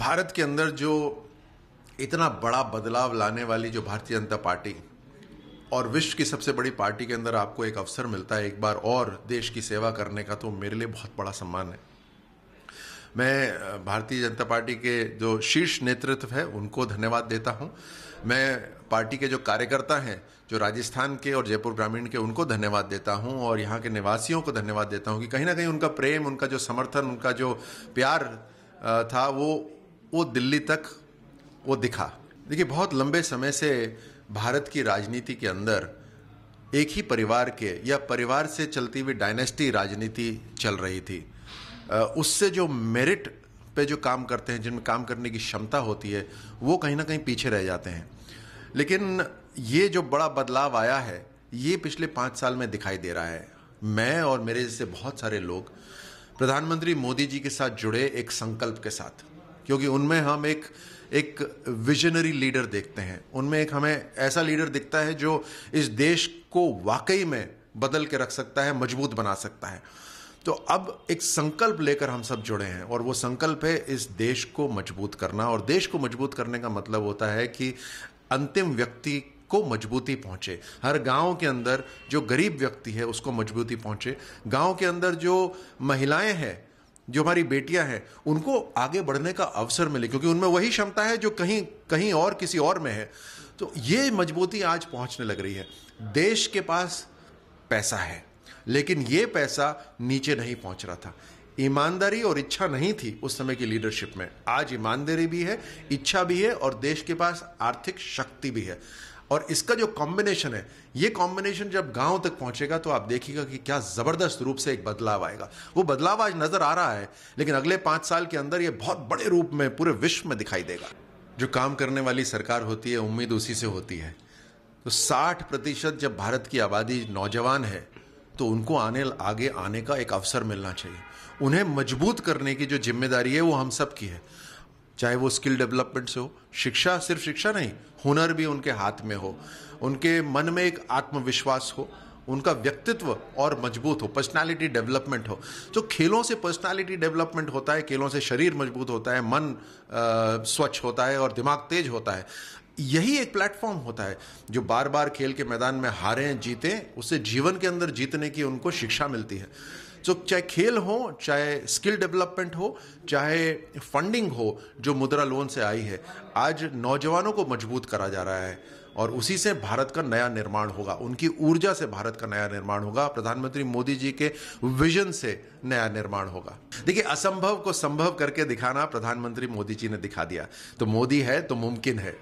भारत के अंदर जो इतना बड़ा बदलाव लाने वाली जो भारतीय जनता पार्टी और विश्व की सबसे बड़ी पार्टी के अंदर आपको एक अवसर मिलता है एक बार और देश की सेवा करने का, तो मेरे लिए बहुत बड़ा सम्मान है। मैं भारतीय जनता पार्टी के जो शीर्ष नेतृत्व है उनको धन्यवाद देता हूं। मैं पार्टी के जो कार्यकर्ता हैं, जो राजस्थान के और जयपुर ग्रामीण के, उनको धन्यवाद देता हूं और यहाँ के निवासियों को धन्यवाद देता हूं कि कहीं ना कहीं उनका प्रेम, उनका जो समर्थन, उनका जो प्यार था वो दिल्ली तक वो दिखा। देखिए, बहुत लंबे समय से भारत की राजनीति के अंदर एक ही परिवार के या परिवार से चलती हुई डायनेस्टी राजनीति चल रही थी। उससे जो मेरिट पे जो काम करते हैं, जिनमें काम करने की क्षमता होती है, वो कहीं ना कहीं पीछे रह जाते हैं। लेकिन ये जो बड़ा बदलाव आया है, ये पिछले 5 साल में दिखाई दे रहा है। मैं और मेरे जैसे बहुत सारे लोग प्रधानमंत्री मोदी जी के साथ जुड़े एक संकल्प के साथ, क्योंकि उनमें हम एक विजनरी लीडर देखते हैं। उनमें एक हमें ऐसा लीडर दिखता है जो इस देश को वाकई में बदल के रख सकता है, मजबूत बना सकता है। तो अब एक संकल्प लेकर हम सब जुड़े हैं और वो संकल्प है इस देश को मजबूत करना। और देश को मजबूत करने का मतलब होता है कि अंतिम व्यक्ति को मजबूती पहुंचे, हर गांव के अंदर जो गरीब व्यक्ति है उसको मजबूती पहुंचे, गांव के अंदर जो महिलाएं हैं, जो हमारी बेटियां हैं, उनको आगे बढ़ने का अवसर मिले, क्योंकि उनमें वही क्षमता है जो कहीं और किसी और में है। तो ये मजबूती आज पहुंचने लग रही है। देश के पास पैसा है, लेकिन ये पैसा नीचे नहीं पहुंच रहा था। ईमानदारी और इच्छा नहीं थी उस समय की लीडरशिप में। आज ईमानदारी भी है, इच्छा भी है और देश के पास आर्थिक शक्ति भी है। और इसका जो कॉम्बिनेशन है, ये कॉम्बिनेशन जब गांव तक पहुंचेगा तो आप देखिएगा कि क्या जबरदस्त रूप से एक बदलाव आएगा। वो बदलाव आज नजर आ रहा है, लेकिन अगले 5 साल के अंदर ये बहुत बड़े रूप में पूरे विश्व में दिखाई देगा। जो काम करने वाली सरकार होती है, उम्मीद उसी से होती है। तो 60% जब भारत की आबादी नौजवान है, तो उनको आगे आने का एक अवसर मिलना चाहिए। उन्हें मजबूत करने की जो जिम्मेदारी है वो हम सब की है, चाहे वो स्किल डेवलपमेंट से हो, शिक्षा, सिर्फ शिक्षा नहीं, हुनर भी उनके हाथ में हो, उनके मन में एक आत्मविश्वास हो, उनका व्यक्तित्व और मजबूत हो, पर्सनालिटी डेवलपमेंट हो। तो खेलों से पर्सनालिटी डेवलपमेंट होता है, खेलों से शरीर मजबूत होता है, मन स्वच्छ होता है और दिमाग तेज होता है। यही एक प्लेटफॉर्म होता है। जो बार बार खेल के मैदान में हारें जीतें, उससे जीवन के अंदर जीतने की उनको शिक्षा मिलती है। तो चाहे खेल हो, चाहे स्किल डेवलपमेंट हो, चाहे फंडिंग हो जो मुद्रा लोन से आई है, आज नौजवानों को मजबूत करा जा रहा है और उसी से भारत का नया निर्माण होगा। उनकी ऊर्जा से भारत का नया निर्माण होगा। प्रधानमंत्री मोदी जी के विजन से नया निर्माण होगा। देखिए, असंभव को संभव करके दिखाना प्रधानमंत्री मोदी जी ने दिखा दिया। तो मोदी है तो मुमकिन है।